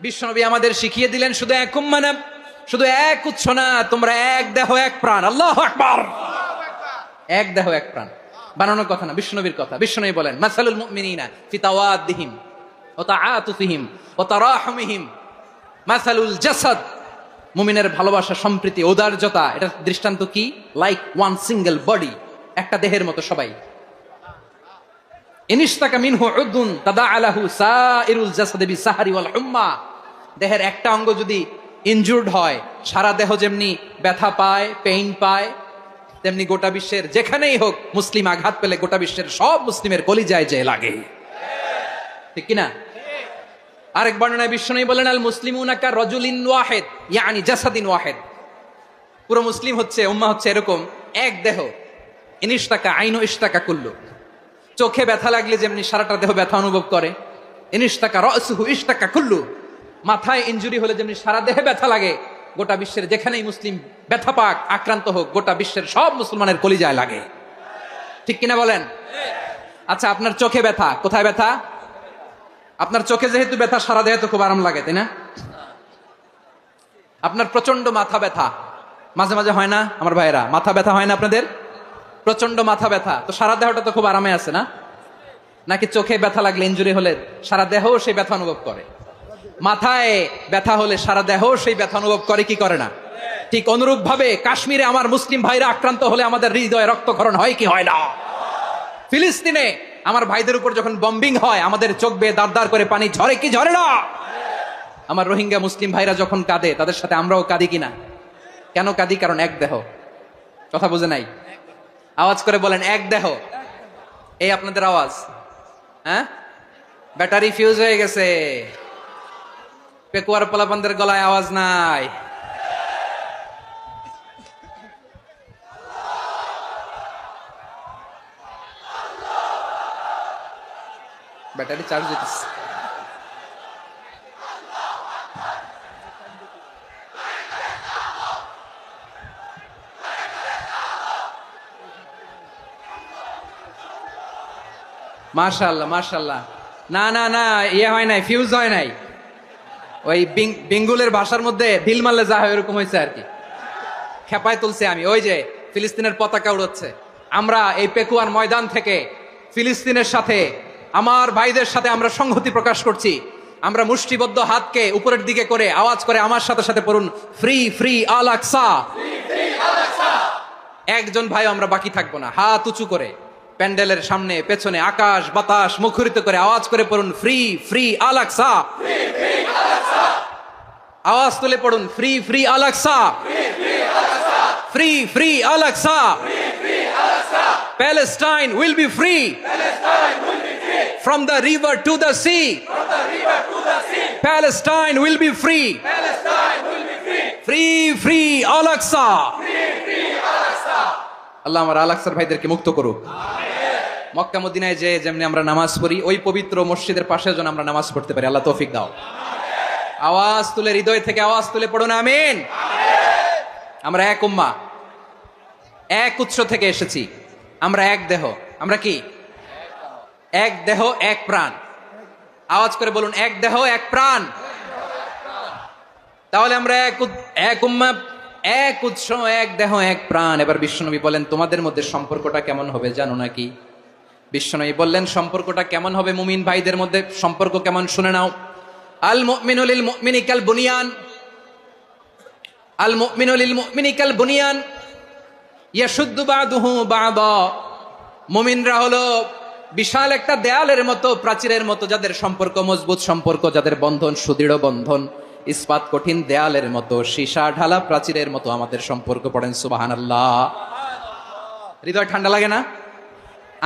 বিশ্বনবী আমাদের শিখিয়ে দিলেন শুধু এক উম্মাহ না, শুধু এক উৎস না, তোমরা এক দেহ এক প্রাণ। আল্লাহু আকবার। এক দেহ এক প্রাণ বানানোর কথা না, বিশ্বনবীর কথা। বিশ্বনবী বলেন মাসালুল মুমিনিনা ফি তাওয়াদ্দিহিম ওয়া তাআতুফিহিম ওয়া তারাহুমিহিম মাসালুল জাসাদ। মুমিনের ভালোবাসা, সম্প্রীতি, ঔদার্যতা, এটার দৃষ্টান্ত কি? লাইক ওয়ান সিঙ্গেল বডি, একটা দেহের মতো সবাই। ইনিশতাকা মিনহু উদুন তাদাআ লাহু সাইরুল জাসাদি বিসাহরি ওয়াল হুম্মা। দেহের একটা অঙ্গ যদি ইনজুর্ড হয়, সারা দেহ যেমনি ব্যথা পায়, পেইন পায়, তেমনি গোটা বিশ্বের যেখানেই হোক মুসলিম আঘাত পেলে গোটা বিশ্বের সব মুসলিমের কলিজায় যে লাগে, ঠিক কিনা? আরেক বর্ণনায় বিশ্বনবী বলেন আল মুসলিমুনা কা রাজুলিন ওয়াহিদ ইয়ানি জাসাদিন ওয়াহিদ। পুরো মুসলিম হচ্ছে, উম্মাহ হচ্ছে এরকম এক দেহ। ইনিশতাকা আইনু ইশতাকা কুল্লু। চোখে ব্যথা লাগলে যেমনি সারাটা দেহ ব্যথা অনুভব করে, ইনিশতাকা রাসুহু ইশতাকা কুল্লু। মাথায় ইনজুরি হলে যেমনি সারা দেহে ব্যথা লাগে, গোটা বিশ্বের যেখানেই মুসলিম ব্যথা পাক, আক্রান্ত হোক, গোটা বিশ্বের সব মুসলমানের কলিজায় লাগে, ঠিক কিনা বলেন? আচ্ছা, আপনার চোখে ব্যথা, কোথায় ব্যথা? আপনার চোখে যেহেতু ব্যথা, সারা দেহে তো খুব আরাম লাগে, তাই না? আপনার প্রচন্ড মাথা ব্যথা মাঝে মাঝে হয় না আমার ভাইয়েরা? মাথা ব্যথা হয় না আপনাদের? প্রচন্ড মাথা ব্যথা, তো সারা দেহটা তো খুব আরামে আছে না? নাকি চোখে ব্যথা লাগলে, ইনজুরি হলে সারা দেহ সেই ব্যথা অনুভব করে? মাথায় ব্যথা হলে সারা দেহ সেই ব্যথা অনুভব করে কি করে না? ঠিক অনুরূপ ভাবে কাশ্মীরে আমার মুসলিম ভাইরা আক্রান্ত হলে আমাদের হৃদয়ে রক্তক্ষরণ হয় কি হয় না? ফিলিস্তিনে আমার ভাইদের উপর যখন বম্বিং হয়, আমাদের চোখ বেয়ে দাঁড় দাঁড় করে পানি ঝরে কি ঝরে না? আমার রোহিঙ্গা মুসলিম ভাইরা যখন কাঁদে, তাদের সাথে আমরাও কাঁদি কিনা? কেন কাঁদি? কারণ এক দেহ। কথা বুঝে নাই? আওয়াজ করে বলেন এক দেহ। এই আপনাদের আওয়াজ, হ্যাঁ? ব্যাটারি ফিউজ হয়ে গেছে, পেকুয়ার পোলাপানদের গলায় আওয়াজ নাই। ব্যাটারি চার্জ দিতেছে। মাশাআল্লাহ মাশাআল্লাহ। না না না, ইয়ে হয় নাই, ফিউজ হয় নাই। ওই বেঙ্গুলের ভাষার মধ্যে ঢিল মারলে যা হয় এরকম হয়েছে আর কি। খেপায় তুলছে আমি। ওই যে ফিলিস্তিনের পতাকা উড়াচ্ছে, আমরা এই পেকুয়ার ময়দান থেকে ফিলিস্তিনের সাথে, আমার ভাইদের সাথে আমরা সংহতি প্রকাশ করছি। আমরা মুষ্টিবদ্ধ হাতকে উপরের দিকে করে আওয়াজ করে আমার সাথে সাথে পড়ুন, ফ্রি ফ্রি আল আকসা। একজন ভাই আমরা বাকি থাকবো না। হাত উঁচু করে প্যান্ডেলের সামনে, পেছনে, আকাশ বাতাস মুখরিত করে আওয়াজ করে পড়ুন, ফ্রি ফ্রি আল আকসা। আওয়াজ তুলে পড়ুন, free free Al Aqsa, free free Al Aqsa. Palestine will be free from the river to the sea. Palestine will be free. Free free Al Aqsa. আল্লাহ আমার আল আকসার ভাইদেরকে মুক্ত করুক। মক্কা মদিনায় যে যেমনি আমরা নামাজ পড়ি, ওই পবিত্র মসজিদের পাশে যেন আমরা নামাজ পড়তে পারি। আল্লাহ তৌফিক দাও। আওয়াজ তুলে, হৃদয় থেকে আওয়াজ তুলে পড়ুন আমিন। আমরা এক উম্মাহ, এক উৎস থেকে এসেছি, আমরা এক দেহ। আমরা কি? এক দেহ এক প্রাণ। আওয়াজ করে বলুন, এক দেহ এক প্রাণ। তাহলে আমরা এক উম্মাহ, এক উৎস, এক দেহ এক প্রাণ। এবার বিশ্বনবী বলেন, তোমাদের মধ্যে সম্পর্কটা কেমন হবে জানো নাকি? বিশ্বনবী বললেন, সম্পর্কটা কেমন হবে মুমিন ভাইদের মধ্যে? সম্পর্ক কেমন শুনে নাও। আল মুমিনু লিল মুমিনি কাল বুনিয়ান, আল মুমিনু লিল মুমিনি কাল বুনিয়ান ইয়াশুদ্দু বাদুহু বাদা। মুমিনরা হলো বিশাল একটা দেয়ালের মতো, প্রাচীরের মতো, যাদের সম্পর্ক মজবুত সম্পর্ক, যাদের বন্ধন সুদৃঢ় বন্ধন, ইস্পাত কঠিন দেয়ালের মতো, সীসা ঢালা প্রাচীরের মতো আমাদের সম্পর্ক। পড়েন সুবহানাল্লাহ। হৃদয় ঠান্ডা লাগে না?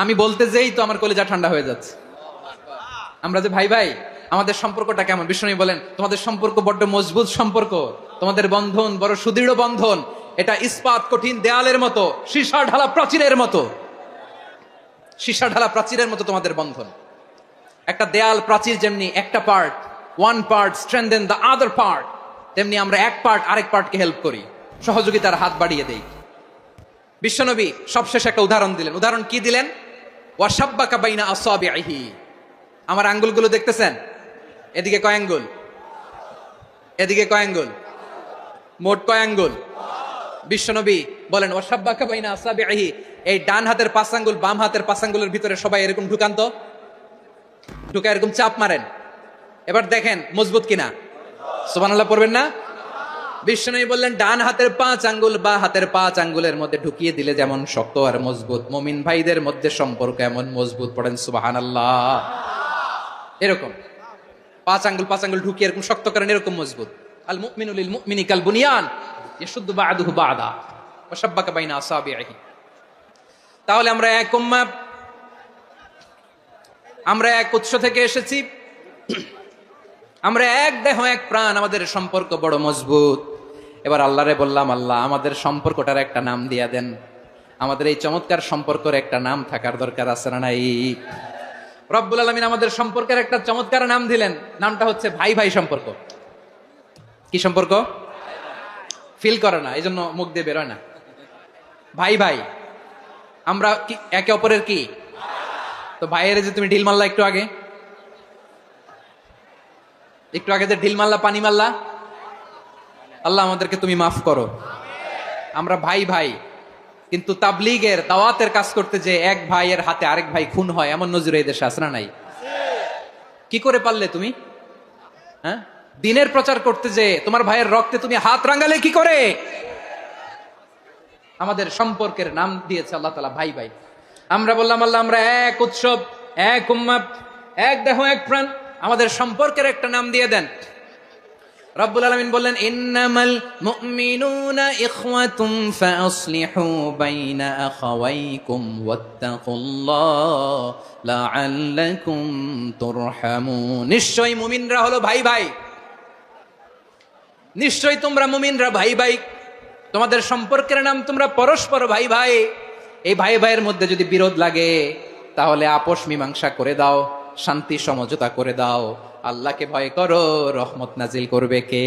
আমি বলতে যেই তো আমার কলিজা ঠান্ডা হয়ে যাচ্ছে। আমরা যে ভাই ভাই, আমাদের সম্পর্কটা কেমন? বিষ্ণু বলেন, তোমাদের সম্পর্ক বড্ড মজবুত সম্পর্ক, তোমাদের বন্ধন বড় সুদৃঢ় বন্ধন। এটা ইস্পাত কঠিন দেয়ালের মতো, সীসা ঢালা প্রাচীরের মতো, সীসা ঢালা প্রাচীরের মতো তোমাদের বন্ধন। একটা দেয়াল প্রাচীর যেমনি একটা part, one part strengthen the other part, তেমনি আমরা এক পার্ট আরেক পার্টকে হেল্প করি, সহযোগিতার হাত বাড়িয়ে দেই। বিশ্বনবী সবশেষ একটা উদাহরণ দিলেন। উদাহরণ কি দিলেন? ওয়াশাব্বাকা বাইনা আসাবিহি। আমার আঙ্গুলগুলো দেখতেছেন? এদিকে কয় আঙ্গুল? এদিকে কয় আঙ্গুল? মোট কয় আঙ্গুল? বিশ্বনবী বলেন ওয়াসাব্বাকা বাইনা আসাবিহি, এই ডান হাতের 5 আঙ্গুল বাম হাতের 5 আঙ্গুলের ভিতরে সবাই এরকম ঢুকান্ত, ঢুকা এরকম চাপ মারেন। এবার দেখেন মজবুত কিনা। সুবহানাল্লাহ পড়বেন না? বিশ্বনবী বললেন ডান হাতের 5 আঙ্গুল বা হাতের 5 আঙ্গুলের মধ্যে ঢুকিয়ে দিলে যেমন শক্ত আর মজবুত, মুমিন ভাইদের মধ্যে সম্পর্ক এমন মজবুত। পড়েন সুবহানাল্লাহ। এরকম 5 আঙ্গুল ঢুকিয়ে এরকম শক্ত করেন, এরকম মজবুত। আল মুমিনু লিল মুমিনি কাল বুনিয়ান ইয়াশুদ্দু বা'দুহু বা'দা ওয়া শাব্বাকা বাইনা আসাবিহি। তাহলে আমরা এক উম্মাহ, আমরা এক উৎস থেকে এসেছি, আমরা এক দেহ এক প্রাণ, আমাদের সম্পর্ক বড় মজবুত। এবার আল্লাহরে বললাম, আল্লাহ আমাদের সম্পর্কটার একটা নাম দিয়া দেন। আমাদের এই চমৎকার সম্পর্কের একটা নাম থাকার দরকার আছে না নাই? রব্বুল আলামিন আমাদের সম্পর্কের একটা চমৎকার নাম দিলেন, নামটা হচ্ছে ভাই ভাই সম্পর্ক। কি সম্পর্ক? ফিল করে না, এই জন্য মুখ দিয়ে বেরোয় না। ভাই ভাই, আমরা কি একে অপরের কি? তো ভাইয়ের যে তুমি ঢিল মারলা একটু আগে যে ঢিল মারলা, পানি মারলা, আল্লাহ আমাদেরকে তুমি মাফ করো। আমরা ভাই ভাই, কিন্তু তাবলীগের দাওয়াতের কাজ করতে যে এক ভাইয়ের হাতে আরেক ভাই খুন হয়, এমন নজির এই দেশে আছে না নাই? কি করে পারলে তুমি? হ্যাঁ, দিনের প্রচার করতে যে তোমার ভাইয়ের রক্তে তুমি হাত রাঙালে কি করে? আমাদের সম্পর্কের নাম দিয়েছে আল্লাহ তাআলা ভাই ভাই। আমরা বললাম আল্লাহ আমরা এক উৎসব, এক উম্মাহ, এক দেহ এক প্রাণ, আমাদের সম্পর্কের একটা নাম দিয়ে দেন। রব্বুল আলামিন বললেন ইন্নামাল মুমিনুনা ইখওয়াতুন ফাসলিহু বাইনা আখাওয়াইকুম ওয়াত্তাকুল্লাহ লাআল্লাকুম তুরহামুন। নিশ্চয়ই মুমিনরা হলো ভাই ভাই, নিশ্চয়ই তোমরা মুমিনরা ভাই ভাই, তোমাদের সম্পর্কের নাম তোমরা পরস্পর ভাই ভাই। এই ভাই ভাইয়ের মধ্যে যদি বিরোধ লাগে তাহলে আপোষ মীমাংসা করে দাও, শান্তি সমঝোতা করে দাও। আল্লাহকে ভয় করো, রহমত নাজিল করবে কে?